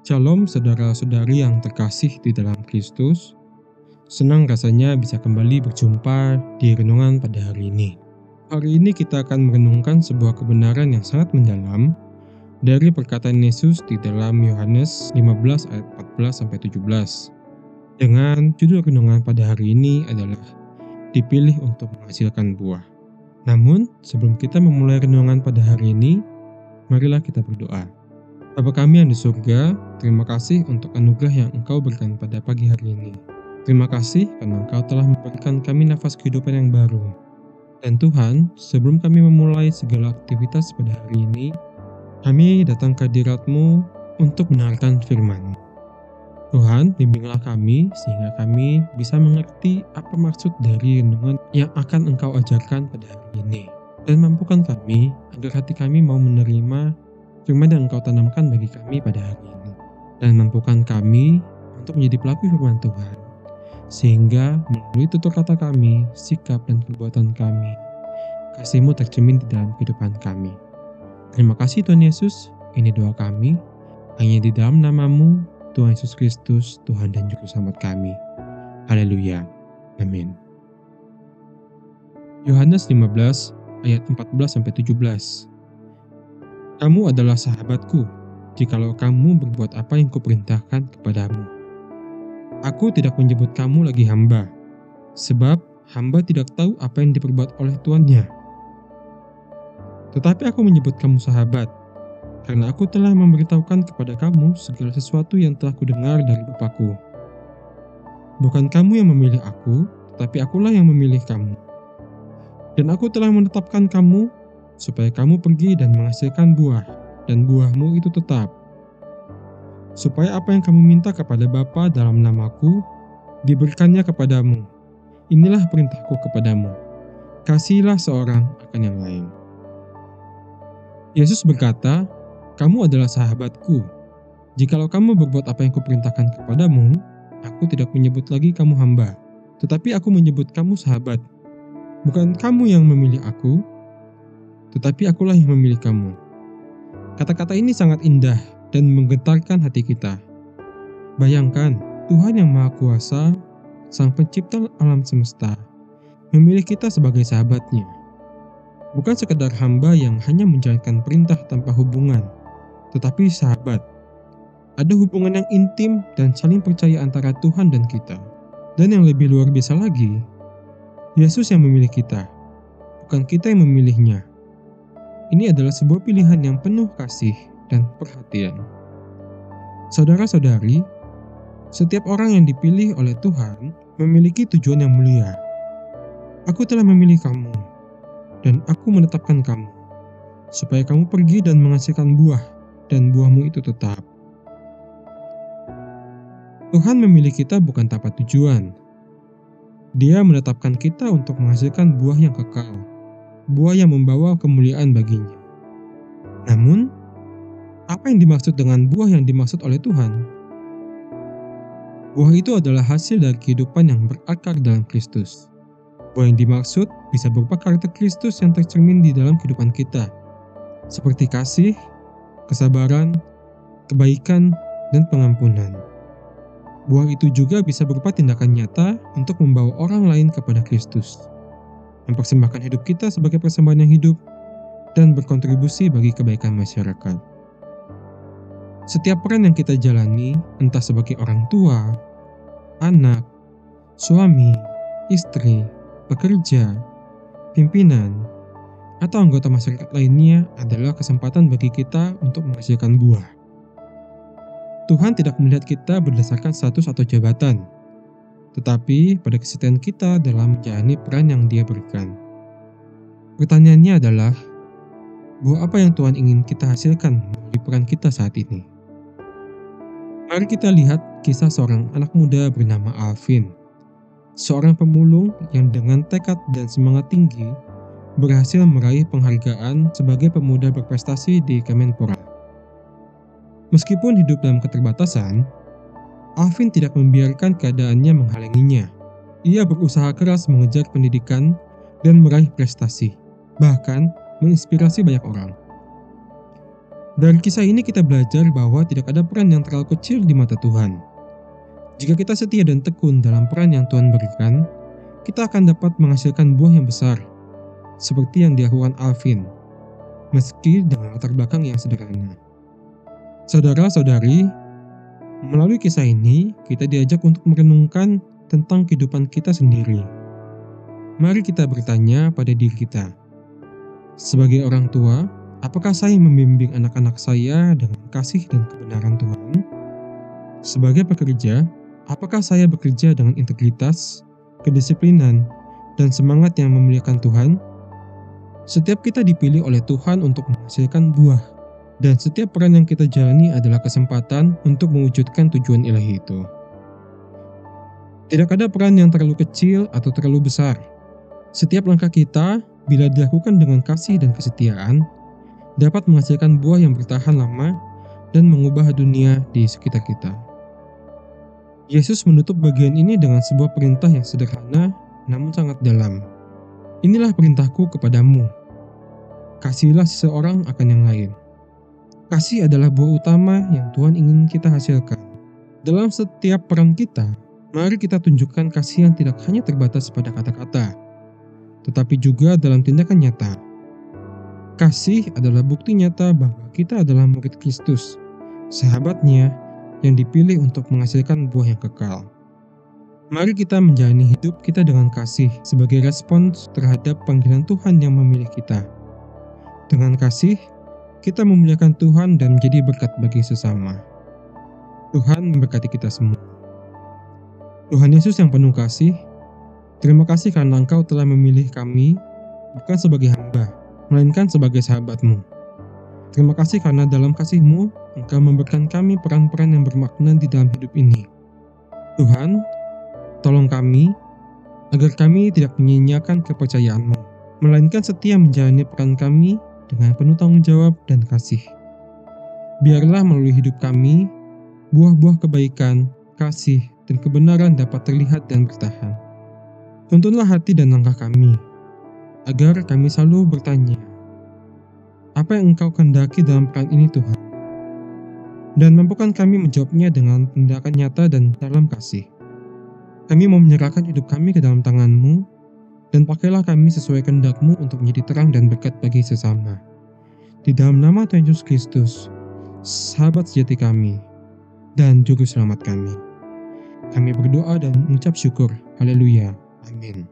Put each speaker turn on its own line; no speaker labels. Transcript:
Shalom saudara-saudari yang terkasih di dalam Kristus. Senang rasanya bisa kembali berjumpa di renungan pada hari ini. Hari ini kita akan merenungkan sebuah kebenaran yang sangat mendalam dari perkataan Yesus di dalam Yohanes 15 ayat 14-17. Dengan judul renungan pada hari ini adalah dipilih untuk menghasilkan buah. Namun, sebelum kita memulai renungan pada hari ini, marilah kita berdoa. Bapa kami yang di surga, terima kasih untuk anugerah yang Engkau berikan pada pagi hari ini. Terima kasih karena Engkau telah memberikan kami nafas kehidupan yang baru. Dan Tuhan, sebelum kami memulai segala aktivitas pada hari ini, kami datang ke hadirat-Mu untuk mendengarkan firman. Tuhan, bimbinglah kami sehingga kami bisa mengerti apa maksud dari renungan yang akan Engkau ajarkan pada hari ini. Dan mampukan kami agar hati kami mau menerima firman yang Engkau tanamkan bagi kami pada hari ini. Dan mampukan kami untuk menjadi pelaku firman Tuhan. Sehingga melalui tutur kata kami, sikap dan perbuatan kami, kasih-Mu tercermin di dalam kehidupan kami. Terima kasih Tuhan Yesus, ini doa kami. Hanya di dalam nama-Mu, Tuhan Yesus Kristus, Tuhan dan Juru Selamat kami. Haleluya. Amin. Yohanes 15 ayat 14-17. Kamu adalah sahabatku, jikalau kamu berbuat apa yang kuperintahkan kepadamu. Aku tidak menyebut kamu lagi hamba, sebab hamba tidak tahu apa yang diperbuat oleh tuannya. Tetapi aku menyebut kamu sahabat, karena aku telah memberitahukan kepada kamu segala sesuatu yang telah kudengar dari Bapa-Ku. Bukan kamu yang memilih aku, tetapi akulah yang memilih kamu. Dan aku telah menetapkan kamu supaya kamu pergi dan menghasilkan buah, dan buahmu itu tetap. Supaya apa yang kamu minta kepada Bapa dalam namaku, diberikannya kepadamu. Inilah perintahku kepadamu. Kasihilah seorang akan yang lain. Yesus berkata, kamu adalah sahabatku. Jikalau kamu berbuat apa yang kuperintahkan kepadamu, aku tidak menyebut lagi kamu hamba, tetapi aku menyebut kamu sahabat. Bukan kamu yang memilih aku, tetapi akulah yang memilih kamu. Kata-kata ini sangat indah dan menggetarkan hati kita. Bayangkan, Tuhan yang Maha Kuasa, Sang Pencipta alam semesta, memilih kita sebagai sahabatnya. Bukan sekadar hamba yang hanya menjalankan perintah tanpa hubungan, tetapi sahabat. Ada hubungan yang intim dan saling percaya antara Tuhan dan kita. Dan yang lebih luar biasa lagi, Yesus yang memilih kita, bukan kita yang memilihnya. Ini adalah sebuah pilihan yang penuh kasih dan perhatian. Saudara-saudari, setiap orang yang dipilih oleh Tuhan memiliki tujuan yang mulia. Aku telah memilih kamu, dan aku menetapkan kamu, supaya kamu pergi dan menghasilkan buah, dan buahmu itu tetap. Tuhan memilih kita bukan tanpa tujuan. Dia menetapkan kita untuk menghasilkan buah yang kekal, buah yang membawa kemuliaan baginya. Namun, apa yang dimaksud dengan buah yang dimaksud oleh Tuhan? Buah itu adalah hasil dari kehidupan yang berakar dalam Kristus. Buah yang dimaksud bisa berupa karakter Kristus yang tercermin di dalam kehidupan kita, seperti kasih, kesabaran, kebaikan, dan pengampunan. Buah itu juga bisa berupa tindakan nyata untuk membawa orang lain kepada Kristus, mempersembahkan hidup kita sebagai persembahan yang hidup, dan berkontribusi bagi kebaikan masyarakat. Setiap peran yang kita jalani, entah sebagai orang tua, anak, suami, istri, pekerja, pimpinan, atau anggota masyarakat lainnya adalah kesempatan bagi kita untuk menghasilkan buah. Tuhan tidak melihat kita berdasarkan status atau jabatan, tetapi pada kesetiaan kita dalam menjalani peran yang Dia berikan. Pertanyaannya adalah, buah apa yang Tuhan ingin kita hasilkan melalui peran kita saat ini? Mari kita lihat kisah seorang anak muda bernama Alvin, seorang pemulung yang dengan tekad dan semangat tinggi berhasil meraih penghargaan sebagai pemuda berprestasi di Kemenpora. Meskipun hidup dalam keterbatasan, Alvin tidak membiarkan keadaannya menghalanginya. Ia berusaha keras mengejar pendidikan dan meraih prestasi, bahkan menginspirasi banyak orang. Dari kisah ini kita belajar bahwa tidak ada peran yang terlalu kecil di mata Tuhan. Jika kita setia dan tekun dalam peran yang Tuhan berikan, kita akan dapat menghasilkan buah yang besar, seperti yang dilakukan Alvin, meski dengan latar belakang yang sederhana. Saudara-saudari, melalui kisah ini, kita diajak untuk merenungkan tentang kehidupan kita sendiri. Mari kita bertanya pada diri kita, sebagai orang tua, apakah saya membimbing anak-anak saya dengan kasih dan kebenaran Tuhan? Sebagai pekerja, apakah saya bekerja dengan integritas, kedisiplinan, dan semangat yang memuliakan Tuhan? Setiap kita dipilih oleh Tuhan untuk menghasilkan buah, dan setiap peran yang kita jalani adalah kesempatan untuk mewujudkan tujuan ilahi itu. Tidak ada peran yang terlalu kecil atau terlalu besar. Setiap langkah kita, bila dilakukan dengan kasih dan kesetiaan, dapat menghasilkan buah yang bertahan lama dan mengubah dunia di sekitar kita. Yesus menutup bagian ini dengan sebuah perintah yang sederhana namun sangat dalam. Inilah perintahku kepadamu, kasihilah seseorang akan yang lain. Kasih adalah buah utama yang Tuhan ingin kita hasilkan. Dalam setiap peran kita, mari kita tunjukkan kasih yang tidak hanya terbatas pada kata-kata, tetapi juga dalam tindakan nyata. Kasih adalah bukti nyata bahwa kita adalah murid Kristus, sahabatnya yang dipilih untuk menghasilkan buah yang kekal. Mari kita menjalani hidup kita dengan kasih sebagai respons terhadap panggilan Tuhan yang memilih kita. Dengan kasih, kita memuliakan Tuhan dan menjadi berkat bagi sesama. Tuhan memberkati kita semua. Tuhan Yesus yang penuh kasih, terima kasih karena Engkau telah memilih kami bukan sebagai hamba, melainkan sebagai sahabat-Mu. Terima kasih karena dalam kasih-Mu, Engkau memberikan kami peran-peran yang bermakna di dalam hidup ini. Tuhan, tolong kami, agar kami tidak menyia-nyiakan kepercayaan-Mu, melainkan setia menjalani peran kami dengan penuh tanggung jawab dan kasih. Biarlah melalui hidup kami, buah-buah kebaikan, kasih, dan kebenaran dapat terlihat dan bertahan. Tuntunlah hati dan langkah kami, agar kami selalu bertanya, apa yang Engkau kehendaki dalam peran ini Tuhan? Dan mampukan kami menjawabnya dengan tindakan nyata dan dalam kasih. Kami mau menyerahkan hidup kami ke dalam tangan-Mu, dan pakailah kami sesuai kehendak-Mu untuk menjadi terang dan berkat bagi sesama. Di dalam nama Tuhan Yesus Kristus, sahabat sejati kami, dan juru selamat kami. Kami berdoa dan mengucap syukur. Haleluya. Amin.